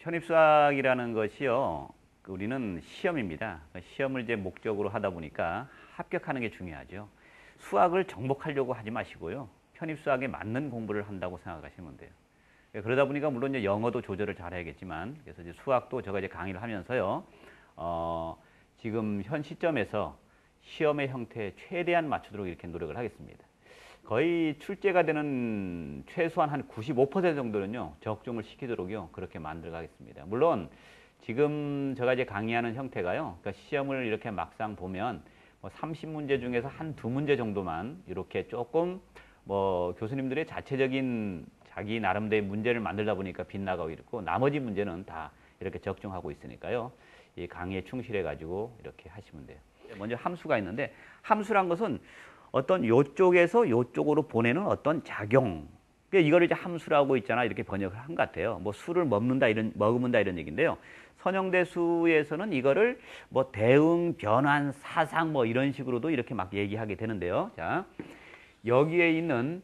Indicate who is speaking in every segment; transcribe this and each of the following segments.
Speaker 1: 편입수학이라는 것이요, 우리는 시험입니다. 시험을 이제 목적으로 하다 보니까 합격하는 게 중요하죠. 수학을 정복하려고 하지 마시고요. 편입수학에 맞는 공부를 한다고 생각하시면 돼요. 그러다 보니까 물론 이제 영어도 조절을 잘 해야겠지만, 그래서 이제 수학도 제가 이제 강의를 하면서요, 지금 현 시점에서 시험의 형태에 최대한 맞추도록 이렇게 노력을 하겠습니다. 거의 출제가 되는 최소한 한 95% 정도는요, 적중을 시키도록요, 그렇게 만들어 가겠습니다. 물론, 지금 제가 이제 강의하는 형태가요, 그러니까 시험을 이렇게 막상 보면, 30문제 중에서 한 2문제 정도만 이렇게 조금 교수님들의 자체적인 자기 나름대로의 문제를 만들다 보니까 빗나가고 있고, 나머지 문제는 다 이렇게 적중하고 있으니까요, 이 강의에 충실해 가지고 이렇게 하시면 돼요. 먼저 함수가 있는데, 함수란 것은 어떤 요쪽에서 요쪽으로 보내는 어떤 작용. 그러니까 이거를 이제 함수라고 있잖아. 이렇게 번역을 한 것 같아요. 수를 머금는다 이런 얘기인데요. 선형대수에서는 이거를 대응, 변환, 사상 이런 식으로도 이렇게 막 얘기하게 되는데요. 자, 여기에 있는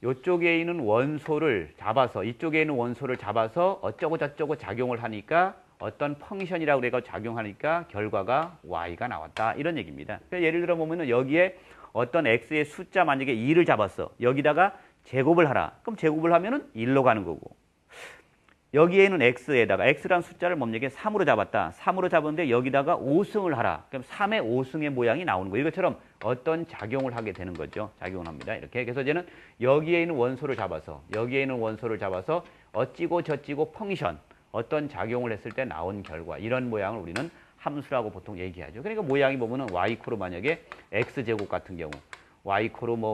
Speaker 1: 요쪽에 있는 원소를 잡아서 이쪽에 있는 원소를 잡아서 어쩌고 저쩌고 작용을 하니까 어떤 펑션이라고 그래서 작용하니까 결과가 y가 나왔다. 이런 얘기입니다. 그러니까 예를 들어 보면은 여기에 어떤 x의 숫자 만약에 2를 잡았어. 여기다가 제곱을 하라. 그럼 제곱을 하면은 1로 가는 거고. 여기에는 x에다가 x라는 숫자를 뭡니까? 3으로 잡았다. 3으로 잡았는데 여기다가 5승을 하라. 그럼 3의 5승의 모양이 나오는 거예요. 이것처럼 어떤 작용을 하게 되는 거죠. 작용을 합니다. 이렇게. 그래서 이제는 여기에 있는 원소를 잡아서 어찌고 저찌고 펑션 어떤 작용을 했을 때 나온 결과 이런 모양을 우리는 함수라고 보통 얘기하죠. 그러니까 모양이 보면은 y= 만약에 x제곱 같은 경우, y=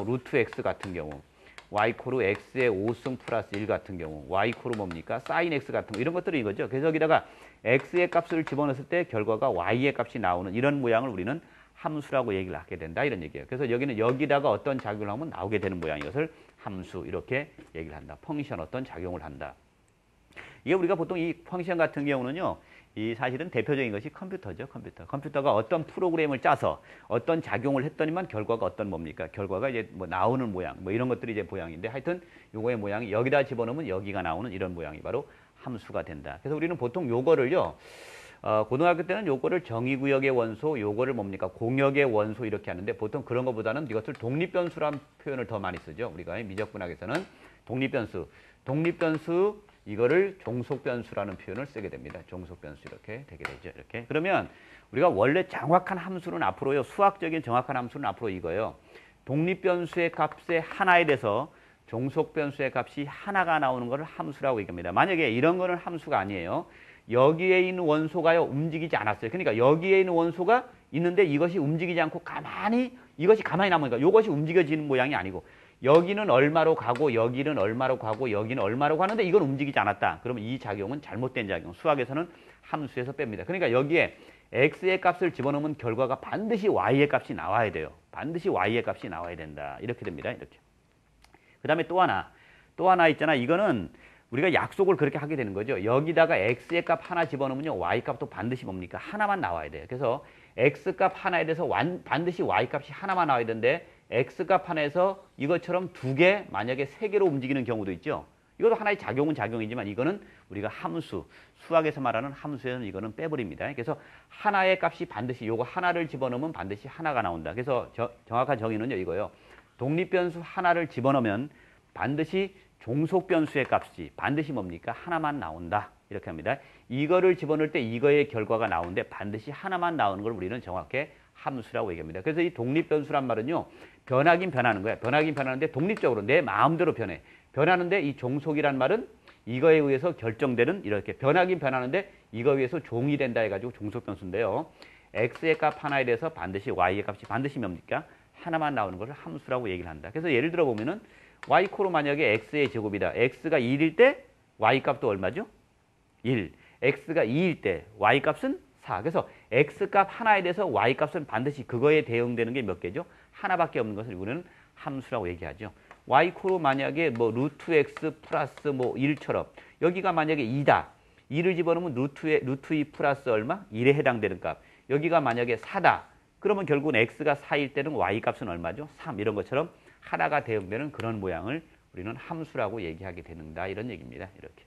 Speaker 1: 루트 x 같은 경우, y= x의 5승 플러스 1 같은 경우, y= 뭡니까? sin x 같은 거 이런 것들이 이거죠. 그래서 여기다가 x의 값을 집어넣었을 때 결과가 y의 값이 나오는 이런 모양을 우리는 함수라고 얘기를 하게 된다 이런 얘기예요. 그래서 여기는 여기다가 어떤 작용을 하면 나오게 되는 모양 이것을 함수 이렇게 얘기를 한다. 펑션 어떤 작용을 한다. 이게 우리가 보통 이 펑션 같은 경우는요, 이 사실은 대표적인 것이 컴퓨터죠, 컴퓨터. 컴퓨터가 어떤 프로그램을 짜서 어떤 작용을 했더니만 결과가 어떤 뭡니까? 결과가 이제 나오는 모양, 이런 것들이 이제 모양인데 하여튼 요거의 모양이 여기다 집어넣으면 여기가 나오는 이런 모양이 바로 함수가 된다. 그래서 우리는 보통 요거를요, 고등학교 때는 요거를 정의구역의 원소, 요거를 뭡니까? 공역의 원소 이렇게 하는데 보통 그런 것보다는 이것을 독립변수라는 표현을 더 많이 쓰죠. 우리가 미적분학에서는 독립변수 이거를 종속변수라는 표현을 쓰게 됩니다. 종속변수 이렇게 되게 되죠. 이렇게. 그러면 우리가 원래 정확한 함수는 앞으로요. 수학적인 정확한 함수는 앞으로 이거예요. 독립변수의 값의 하나에 대해서 종속변수의 값이 하나가 나오는 것을 함수라고 얘기합니다. 만약에 이런 거는 함수가 아니에요. 여기에 있는 원소가요. 움직이지 않았어요. 그러니까 여기에 있는 원소가 있는데 이것이 움직이지 않고 이것이 가만히 남으니까 이것이 움직여지는 모양이 아니고 여기는 얼마로 가고 여기는 얼마로 가고 여기는 얼마로 가는데 이건 움직이지 않았다. 그러면 이 작용은 잘못된 작용. 수학에서는 함수에서 뺍니다. 그러니까 여기에 x의 값을 집어넣으면 결과가 반드시 y의 값이 나와야 돼요. 반드시 y의 값이 나와야 된다. 이렇게 됩니다. 이렇게. 그 다음에 또 하나 있잖아. 이거는 우리가 약속을 그렇게 하게 되는 거죠. 여기다가 x의 값 하나 집어넣으면요. y 값도 반드시 뭡니까? 하나만 나와야 돼요. 그래서 x 값 하나에 대해서 반드시 y 값이 하나만 나와야 되는데 x값 하나에서 이것처럼 만약에 3개로 움직이는 경우도 있죠. 이것도 하나의 작용은 작용이지만 이거는 우리가 함수, 수학에서 말하는 함수에서는 이거는 빼버립니다. 그래서 하나의 값이 반드시 요거 하나를 집어넣으면 반드시 하나가 나온다. 그래서 정확한 정의는요, 이거예요. 독립변수 하나를 집어넣으면 반드시 종속변수의 값이 반드시 뭡니까? 하나만 나온다. 이렇게 합니다. 이거를 집어넣을 때 이거의 결과가 나오는데 반드시 하나만 나오는 걸 우리는 정확히 함수라고 얘기합니다. 그래서 이 독립변수란 말은요, 변하긴 변하는 거야. 변하긴 변하는데 독립적으로 내 마음대로 변해. 변하는데 이 종속이란 말은 이거에 의해서 결정되는 이렇게 변하긴 변하는데 이거에 의해서 종이 된다 해가지고 종속변수인데요. x의 값 하나에 대해서 반드시 y의 값이 반드시 뭡니까? 하나만 나오는 것을 함수라고 얘기를 한다. 그래서 예를 들어 보면은 y= 만약에 x의 제곱이다. x가 1일 때 y 값도 얼마죠? 1. x가 2일 때 y 값은 4. 그래서 x값 하나에 대해서 y값은 반드시 그거에 대응되는 게 몇 개죠? 하나밖에 없는 것을 우리는 함수라고 얘기하죠. y= 만약에 루트 x 플러스 1처럼 여기가 만약에 2다. 2를 집어넣으면 루트 2 플러스 얼마? 1에 해당되는 값. 여기가 만약에 4다. 그러면 결국은 x가 4일 때는 y값은 얼마죠? 3. 이런 것처럼 하나가 대응되는 그런 모양을 우리는 함수라고 얘기하게 되는다. 이런 얘기입니다. 이렇게.